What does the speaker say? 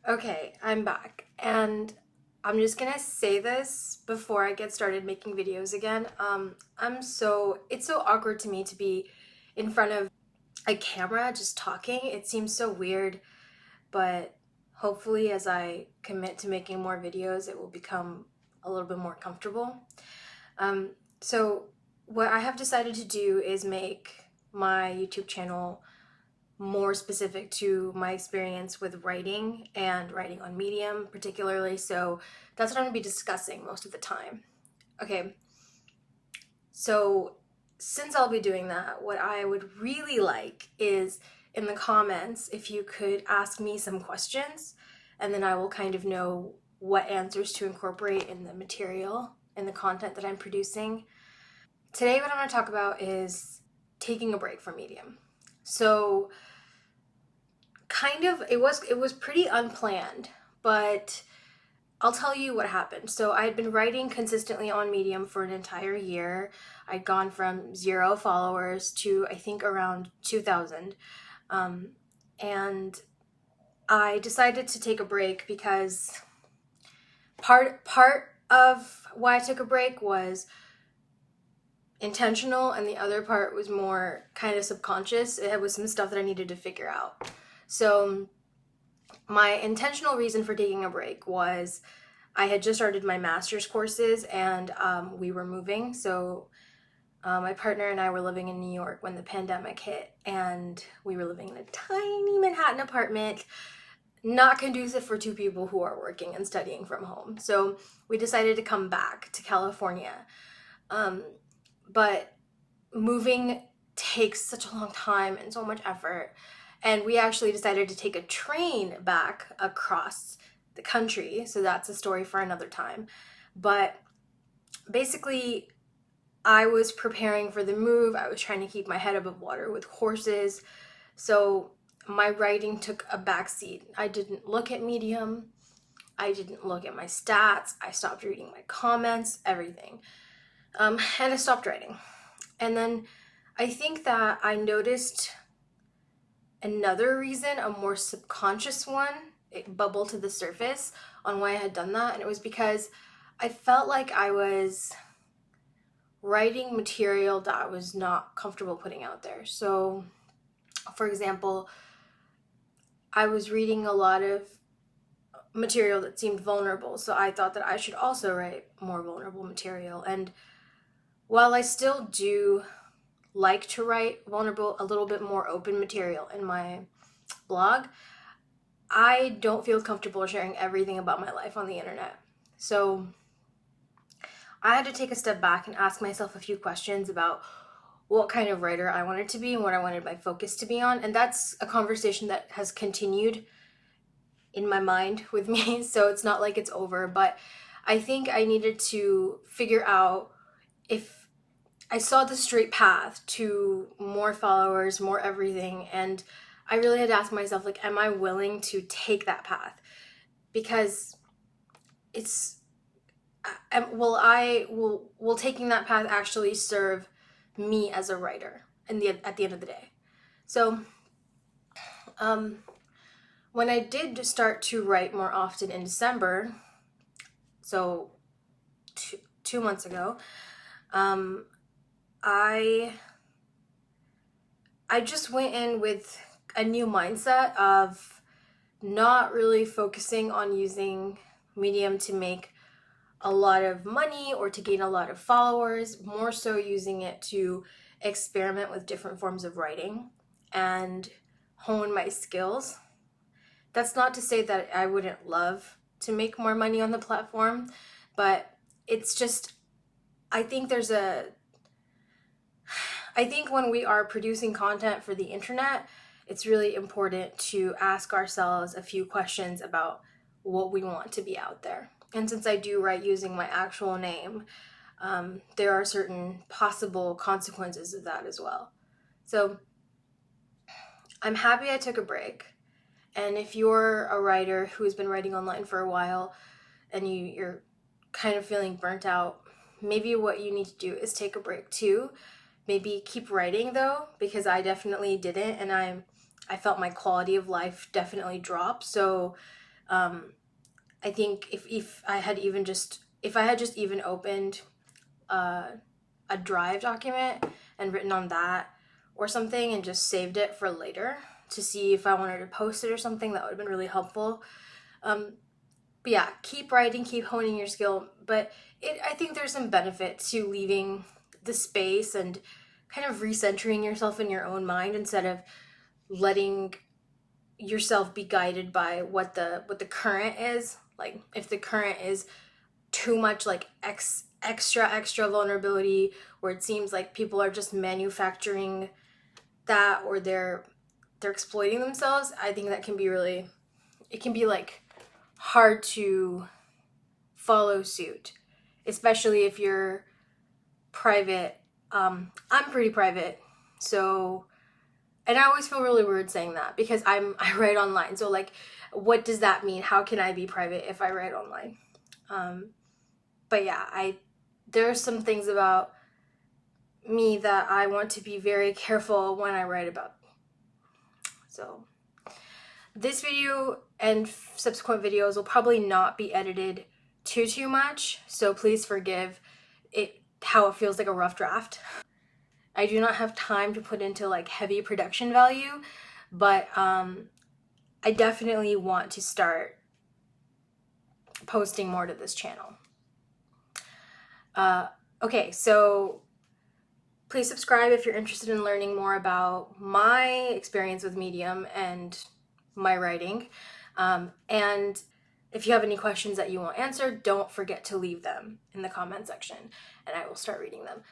Okay, I'm back, and I'm just gonna say this before I get started making videos again. It's so awkward to me to be in front of a camera just talking. It seems so weird, but hopefully as I commit to making more videos, it will become a little bit more comfortable. Um, so what I have decided to do is make my YouTube channel more specific to my experience with writing and writing on Medium particularly. So that's what I'm gonna be discussing most of the time. Okay, so since I'll be doing that, what I would really like is in the comments if you could ask me some questions, and then I will kind of know what answers to incorporate in the material and the content that I'm producing. Today, what I'm going to talk about is taking a break from Medium. So it was pretty unplanned, but I'll tell you what happened. So I had been writing consistently on Medium for an entire year. I'd gone from 0 followers to I think around 2,000. And I decided to take a break because part of why I took a break was intentional, and the other part was more kind of subconscious. It was some stuff that I needed to figure out. So my intentional reason for taking a break was I had just started my master's courses, and we were moving. So my partner and I were living in New York when the pandemic hit, and we were living in a tiny Manhattan apartment, not conducive for two people who are working and studying from home. So we decided to come back to California. But moving takes such a long time and so much effort. And we actually decided to take a train back across the country. So that's a story for another time. But basically, I was preparing for the move. I was trying to keep my head above water with courses. So my writing took a backseat. I didn't look at Medium. I didn't look at my stats. I stopped reading my comments, everything. And I stopped writing. And then I think that I noticed another reason, a more subconscious one, it bubbled to the surface on why I had done that. And it was because I felt like I was writing material that I was not comfortable putting out there. So, for example, I was reading a lot of material that seemed vulnerable. So I thought that I should also write more vulnerable material. And while I still do like to write vulnerable, a little bit more open material in my blog, I don't feel comfortable sharing everything about my life on the internet. So I had to take a step back and ask myself a few questions about what kind of writer I wanted to be and what I wanted my focus to be on. And that's a conversation that has continued in my mind with me. So it's not like it's over, but I think I needed to figure out if I saw the straight path to more followers, more everything, and I really had to ask myself, like, am I willing to take that path? Because it's, will taking that path actually serve me as a writer at the end of the day? So, um, when I did start to write more often in December, so 2 months ago, um, I I just went in with a new mindset of not really focusing on using Medium to make a lot of money or to gain a lot of followers, more so using it to experiment with different forms of writing and hone my skills. That's not to say that I wouldn't love to make more money on the platform, but it's just, I think there's a I think when we are producing content for the internet, it's really important to ask ourselves a few questions about what we want to be out there. And since I do write using my actual name, there are certain possible consequences of that as well. So I'm happy I took a break. And if you're a writer who has been writing online for a while and you're kind of feeling burnt out, maybe what you need to do is take a break too. Maybe keep writing though, because I definitely didn't, and I felt my quality of life definitely drop. So I think if I had even just if I had just even opened a Drive document and written on that or something and just saved it for later to see if I wanted to post it or something, that would have been really helpful. But yeah, keep writing, keep honing your skill. But I think there's some benefit to leaving the space and kind of recentering yourself in your own mind instead of letting yourself be guided by what the current is. Like if the current is too much like extra vulnerability, where it seems like people are just manufacturing that, or they're exploiting themselves, I think that can be really, it can be like hard to follow suit, especially if you're private. I'm pretty private, so, and I always feel really weird saying that because I write online. So like, what does that mean? How can I be private if I write online? But yeah, there are some things about me that I want to be very careful when I write about. So this video and subsequent videos will probably not be edited too much, so please forgive it how it feels like a rough draft. I do not have time to put into like heavy production value, but I definitely want to start posting more to this channel. Okay, so please subscribe if you're interested in learning more about my experience with Medium and my writing. And if you have any questions that you want answered, don't forget to leave them in the comment section and I will start reading them.